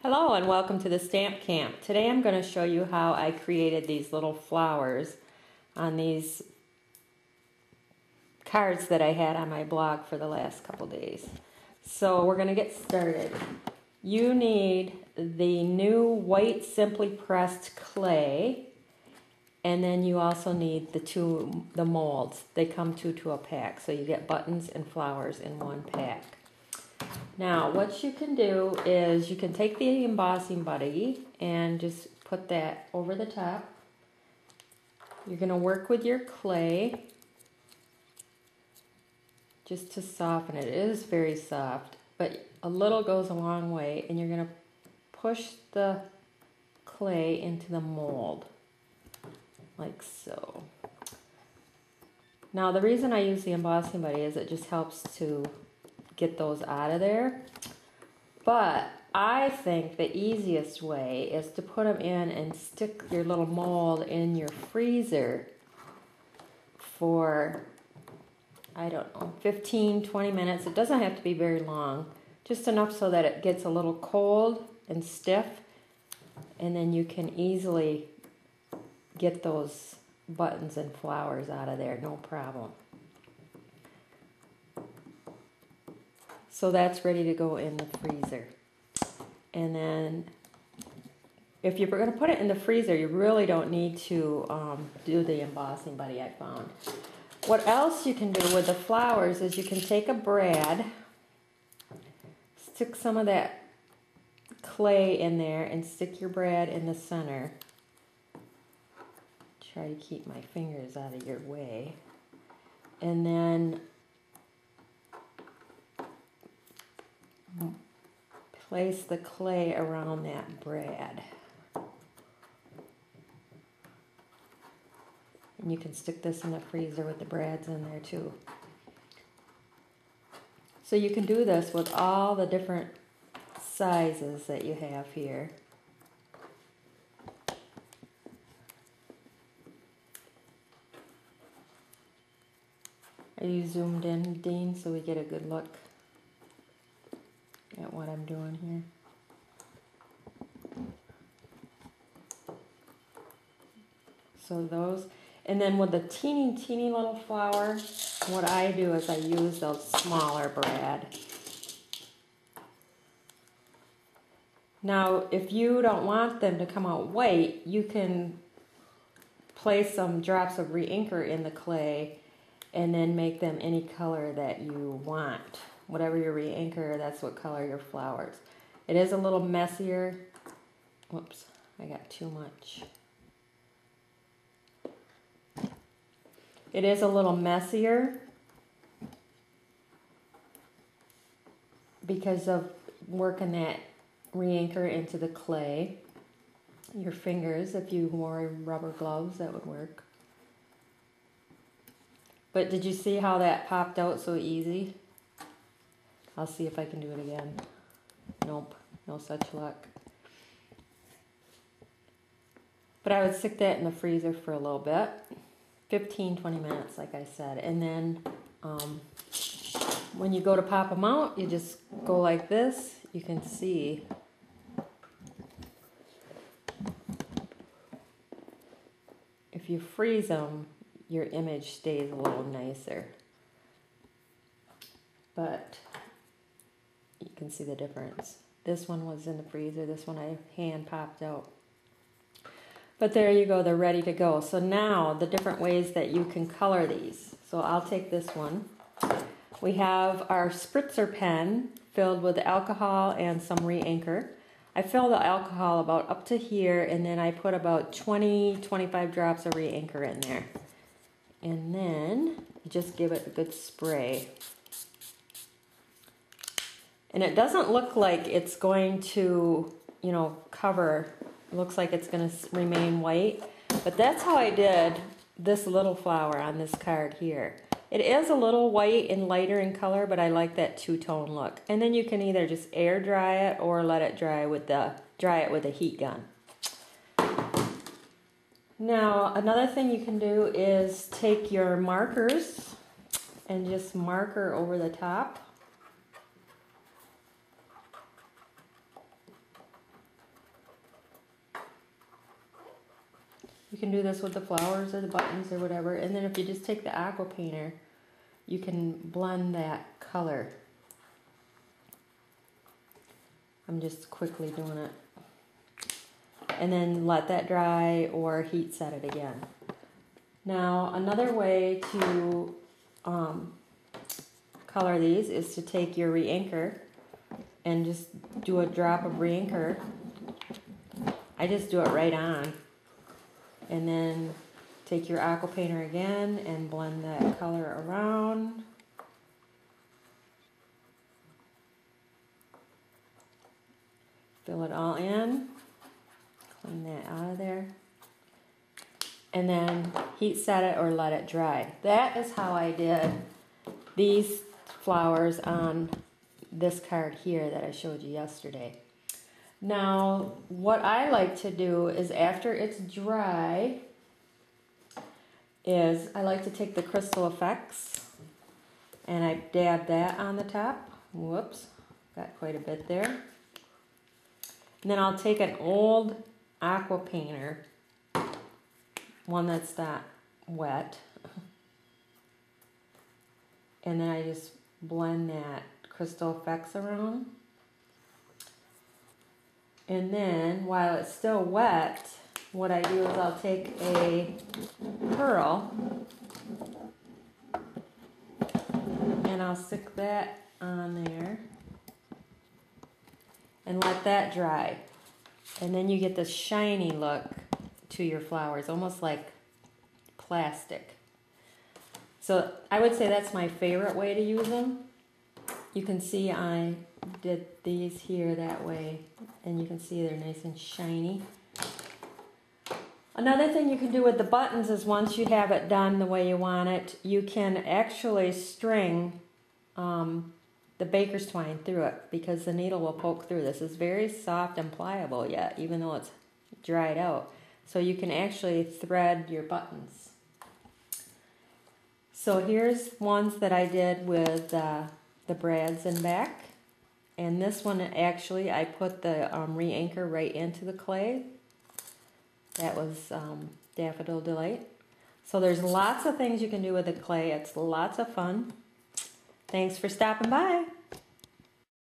Hello and welcome to the Stamp Camp. Today I'm going to show you how I created these little flowers on these cards that I had on my blog for the last couple days. So we're going to get started. You need the new white Simply Pressed clay, and then you also need the molds. They come two to a pack, so you get buttons and flowers in one pack. Now, what you can do is you can take the embossing buddy and just put that over the top. You're going to work with your clay just to soften it. It is very soft, but a little goes a long way, and you're going to push the clay into the mold, like so. Now, the reason I use the embossing buddy is it just helps to get those out of there. But I think the easiest way is to put them in and stick your little mold in your freezer for, I don't know, 15-20 minutes. It doesn't have to be very long, just enough so that it gets a little cold and stiff, and then you can easily get those buttons and flowers out of there, no problem. So that's ready to go in the freezer. And then if you're going to put it in the freezer, you really don't need to do the embossing buddy, I found. What else you can do with the flowers is you can take a brad, stick some of that clay in there, and stick your brad in the center. Try to keep my fingers out of your way. And then place the clay around that brad. And you can stick this in the freezer with the brads in there too. So you can do this with all the different sizes that you have here. Are you zoomed in, Dean, so we get a good look at what I'm doing here? So those, and then with the teeny little flower, what I do is I use those smaller brad. Now, if you don't want them to come out white, you can place some drops of re-inker in the clay and then make them any color that you want. Whatever your re-inker, that's what color your flowers. It is a little messier. Whoops, I got too much. It is a little messier because of working that re-inker into the clay. Your fingers, if you wore rubber gloves, that would work. But did you see how that popped out so easy? I'll see if I can do it again. Nope, no such luck. But I would stick that in the freezer for a little bit. 15-20 minutes, like I said. And then when you go to pop them out, you just go like this. You can see if you freeze them, your image stays a little nicer. But you can see the difference. This one was in the freezer, this one I hand popped out. But there you go, they're ready to go. So now the different ways that you can color these. So I'll take this one. We have our spritzer pen filled with alcohol and some re-inker. I fill the alcohol about up to here, and then I put about 20-25 drops of re-inker in there. And then just give it a good spray. And it doesn't look like it's going to, you know, cover. It looks like it's going to remain white. But that's how I did this little flower on this card here. It is a little white and lighter in color, but I like that two-tone look. And then you can either just air dry it or let it dry with a heat gun. Now, another thing you can do is take your markers and just marker over the top. can do this with the flowers or the buttons or whatever. And then if you just take the aqua painter, you can blend that color. I'm just quickly doing it. And then let that dry or heat set it again. Now, another way to color these is to take your re-inker and just do a drop of re-inker. I just do it right on. And then take your aqua painter again and blend that color around. Fill it all in. Clean that out of there. And then heat set it or let it dry. That is how I did these flowers on this card here that I showed you yesterday. Now, what I like to do is after it's dry, is I like to take the Crystal Effects and I dab that on the top. Whoops, got quite a bit there. And then I'll take an old aqua painter, one that's not wet, and then I just blend that Crystal Effects around. And then while it's still wet, what I do is I'll take a pearl and I'll stick that on there and let that dry. And then you get this shiny look to your flowers, almost like plastic. So I would say that's my favorite way to use them. You can see I did these here that way, and you can see they're nice and shiny. Another thing you can do with the buttons is once you have it done the way you want it, you can actually string the baker's twine through it because the needle will poke through. This is very soft and pliable yet, even though it's dried out. So you can actually thread your buttons. So here's ones that I did with the brads in back. And this one actually I put the re-inker right into the clay. That was Daffodil Delight. So there's lots of things you can do with the clay. It's lots of fun. Thanks for stopping by.